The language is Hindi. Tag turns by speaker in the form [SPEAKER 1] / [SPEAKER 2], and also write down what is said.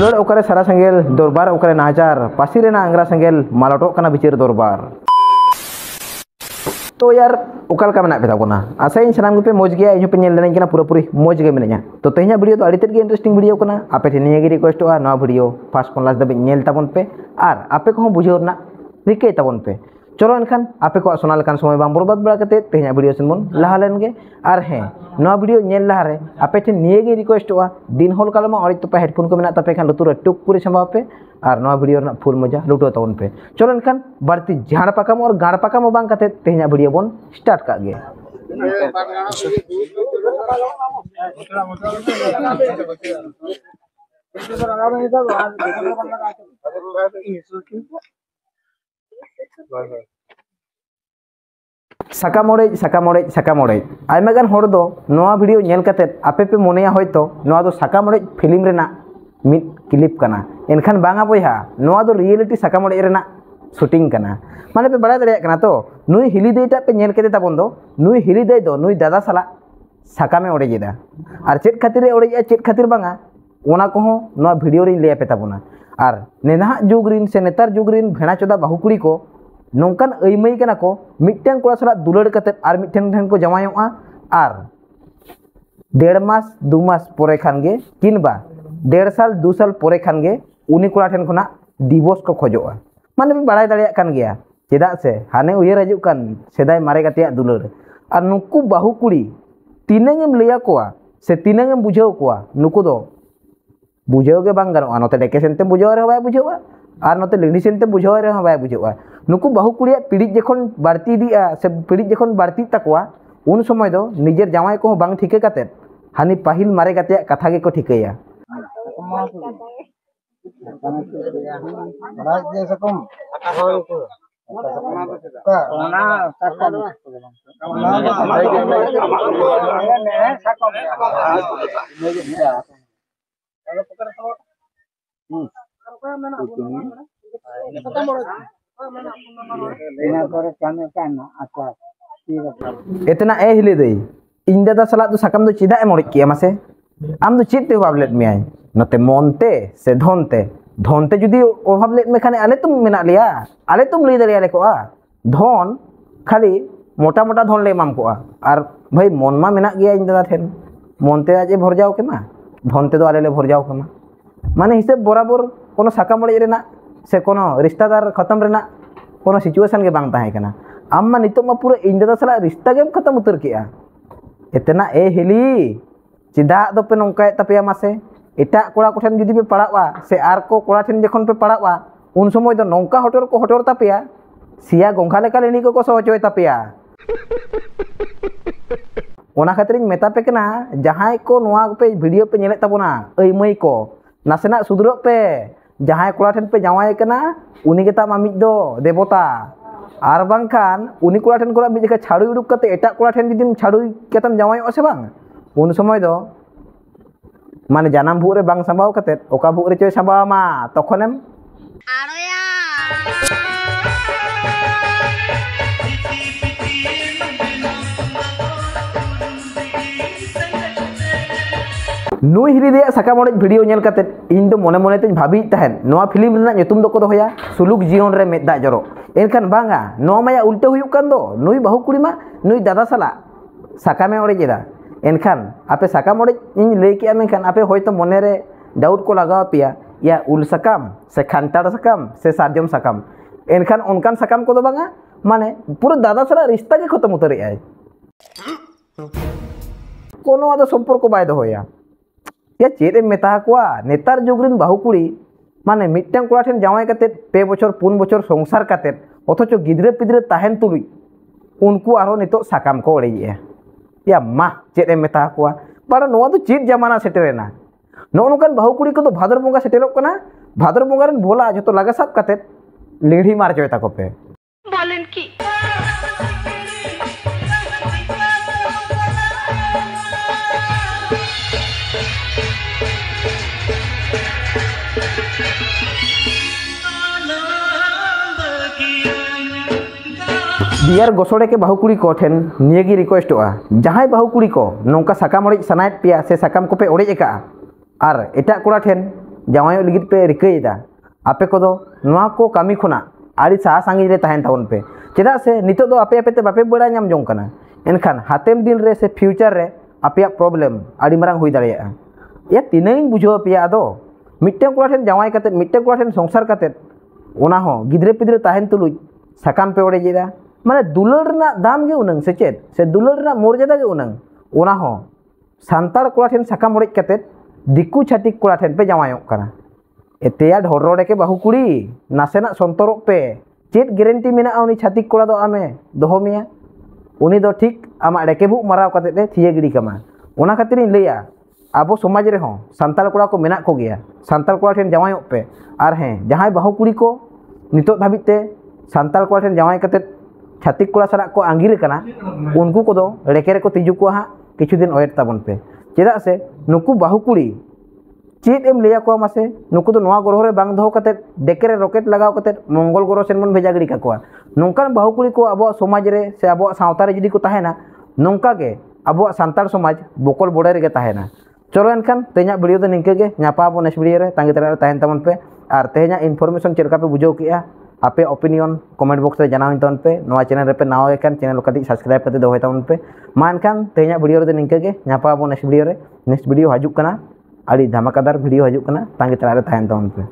[SPEAKER 1] दुलड़ ओकरे सारा सेंगेल दरबार ओकरे नाचार पासी रेना आंग्रा सेंगेल मालटोक कना बिचार दरबार। तो यार ओकाल का मेना बेता कोना आशा इन सनाम पे मौज गया इन पे नेल लेना पूरा पूरी मौज गे मेना। तो तेहना वीडियो तो अड़ी तेज गे इंटरेस्टिंग वीडियो कोना आपे ठेन निये गे रिक्वेस्ट होआ नवा वीडियो फास्ट खन लास्ट दबे नेल ताबन पे और आपे को बुझाव ना रिके ताबन पे। चलो एनखान आपे को सोना लेकान समय बांग बरबाद बड़ा कते तेहना वीडियो सेन बन लहा लेन गे। और हें नवा वीडियो नेल लहा रे आपे ठेन निये गे रिक्वेस्ट होआ दिन होल कालमा अड़ी तो पे हेडफोन को मेना तापे खान लुतुर टुक पूरे छंबा पे और नवा वीडियो ना फुल मजा लुटो ताबन पे। चलो एनखान बाड़ती झाड़ पाकाम और गाड़ पाकाम बांग कते तेहना वीडियो बन स्टार्ट का गे। साकामोड़े आयमा गान हर दो नवा वीडियो नेल कते आपे पे मोनेया होयतो नवा दो साकामोड़े फिल्म रेना मिड क्लिप कना एनखान बांगा बोया नवा दो रियलिटी साकामोड़े रेना शूटिंग कना माने पे बड़ा दरिया कना। तो नुई हिली देटा पे नेल कते ताबन दो नुई हिली दे दो नुई दादा साला साकामे ओड़े जेदा और चेत खातिर ओड़े चेत खातिर बांगा ओना को नवा वीडियो रे ले पे ताबना। और नेना जुग रिन से नेतार जुग रिन भेड़ा चोदा बाहु कुड़ी को नौकान अइमई कना को मिट्टन कोड़ा साला दुलड़ कते और मिट्टन ठन को जमायोआ और 1.5 मास 2 मास पोरे खान गे किनबा 1.5 साल 2 साल पोरे खान गे उनी कोड़ा ठन खुना डिवोर्स को खोजोआ। माने पे बड़ा दरिया कान गया चेदा से हाने उयर हजु कान सेदाय मारे कते दुलड़ और नुकु बाहु कुड़ी तीनंगेम लैया कोआ से तीनंगेम बुझाव कोआ नुकु दो बुझाव के बांग गानोआ नोते डेके सेनते बुझाव रे बाय बुझावा और नोते लिंडी सेनते बुझाव रे बाय बुझावा। नुकु बाहु कुड़िया पीड़ी जखन बाड़ती दिया से पीड़ी जखन बाड़ती तकवा उन समय दो निजेर जामाई को बांग ठिके काते हानि पाहिल मारे कते कथा गे को ठिकेया। इतना ए हिली दई इन दादा सला तो साकाम दो चिदा एम ओड़े किया मासे आम दो चित ते बाबलेट मियाय नते मोनते से धोनते जुदी ओभाबलेट में खाने आले तुम मेना लिया आले तुम लई दरिया लेकोआ धन खाली मोटा मोटा धन ले माम कोआ और भाई मन मा मेना गया इन दादा ठेन मोनते आजे भर जाओ के मा धनते दो आले ले भर जाओ के मा माने हिसाब बराबर कोनो साकाम ओड़े रेना से कोनो रिश्तेदार खत्म रेना कोनो सिचुएशन के बांग ताहे कना आम मा नितो मा पूरा इन दादा सला रिश्ता गेम खत्म उतर किया। इतना ए हिली चिदा दो पे नोंका तपेया मासे एटा कोड़ा कोठन जुदी पे पड़ावा से आर को कोड़ा ठेन जखन पे पड़ावा उन समय दो नोंका हटर तपेया सिया गोंखा लेका लेनी को सोचोय तपेया। ओना खातिर मेता पे कना जहां को नोआ पे वीडियो पे नेले ताबोना अई मई को नासेना सुधरो पे जहां कोड़ा ठेन पे जावाय कना उनी गेता मामिज दो देवता और बांखान उनी कोड़ा ठेन कोड़ा मिज जगह छाड़ू उडुक कते एटा कोड़ा ठेन जुदी छाड़ू केतम जावाय से बांग उन समय दो माने जानम भूरे बांग संभाव कते ओका भूरे चोय संभाव मा तखनेम आरोया नुई हिली दे साकाम ओड़े वीडियो नेल कते इन दो मने मने तेज भाबी तहन नोआ फिल्म रेना nyutum दो को होया सुलुक जीवन रे मेदा जरो एनखान बांगा नो माया उल्टे हुयुक कान दो नुई बाहु कुड़ी मा नुई दादा साला साकामे ओड़े जेदा एनखान आपे साकाम ओड़े इन लई के मेनखान आपे होयतो मने रे डाउट को लगाव पिया या उल साकाम से खानताड़ साकाम से सारजम साकाम एनखान उनकान साकाम को दो बांगा माने पूरा दादा साला रिश्ता के खत्म उतरे आय कोनो आदो संपर्क बाय दो होया या चेरे मेता कोआ नेतार जुगरिन बाहु कुड़ी माने मिट्टन कोड़ा ठेन जावाय कते 2 बछर 4 बछर संसार कते अथच गिद्रे पिद्रे ताहेन तुलुई उनको आरो नितो साकाम को ओड़ेया या मा चेरे मेता कोआ बड़ा नोआ तो चेत जमाना सेटेरेना नो नोकान बाहु कुड़ी को तो भादर बोंगा सेटेरोक कना भादर बोंगा रेन भोला जतो लागा साब कते लेढ़ी मार चोय ताको पे बोलेन की बियार गोसोड़े के बाहु कुड़ी को ठेन नियगी रिक्वेस्ट होआ जहां बाहु कुड़ी को नौका साकाम ओड़े सनायत पिया से साकाम को पे ओड़े एका और एटा कोड़ा ठेन जावायों लिगित पे रिकायदा आपे को दो नोआ को कामी खुना आड़ी सा सांगी रे तहन ताबन पे चेदा से नितो दो आपे आपे ते बापे बड़ा नाम जों कना एनखान हातेम दिन रे से फ्यूचर रे आपे प्रॉब्लम आड़ी मारंग हुई दाड़िया या तिनांग बुझो पे आदो मिट्टे कोड़ा ठेन जावाय कते मिट्टे कोड़ा ठेन संसार कते ओना हो गिद्रे पिद्रे तहन तुलुज साकाम पे ओडे जेदा माने दुलर ना दाम गे उनंग से चेद से दुलर ना मर्यादा गे उनंग ओना हो सांतार कोड़ा ठेन साकाम ओडे कते दिकु छातिक कोड़ा ठेन पे जावायोक कना एतेया ढोरोडे के बाहु कुड़ी नासेना संतरों पे चेत गारंटी मेना उनी छातिक कोड़ा दो आमे दोहो मिया उनी दो ठीक आमा डेकेबु माराव कते ते थिये गिड़ी कमा ओना खातिर इन लैया आबो समाज रे हो सांताल कोड़ा को मेना को गया सांताल कोड़ा ठेन जावायोक पे आर हैं जहां बाहु कुड़ी को नितो धाबित ते सांताल कोड़ा ठेन जावाय कते छातिक कोड़ा सरा को आंगिर कना उनको को दो रेके रे को तिजु को हा किछु दिन ओয়েট ताबन पे चेदा से नुकु बाहु कुड़ी चेत एम लैया को मासे नुकु तो नोआ ग्रह रे बांग दहो कते डेकेरे रॉकेट लगाव कते मंगल ग्रह सेन मन भेजा गिड़ी काकोआ नोंकान बाहु कुड़ी को अब समाज रे से अब सावता रे जदी को ताहेना नोंका के अब सांतार समाज बोकल बॉर्डर रे ताहेना चलो एनखान तेना वीडियो दो निंके गे नापाबो नेक्स्ट वीडियो रे तांगी तरा ताहेन ताबन पे आर तेना इनफॉरमेशन चेलका पे बुझो किया आपे ओपिनियन कमेंट बॉक्स रे जनाव तन पे नोआ चैनल रे पे नावा एखान चैनल कति सब्सक्राइब कते दोहय ताबन पे मा एनखान तेना वीडियो रे निंके गे नापाबो नेक्स्ट वीडियो रे नेक्स्ट वीडियो हजुक कना आड़ी धमाकादार वीडियो हजुक कना तांगी तरा रे ताहेन ताबन पे।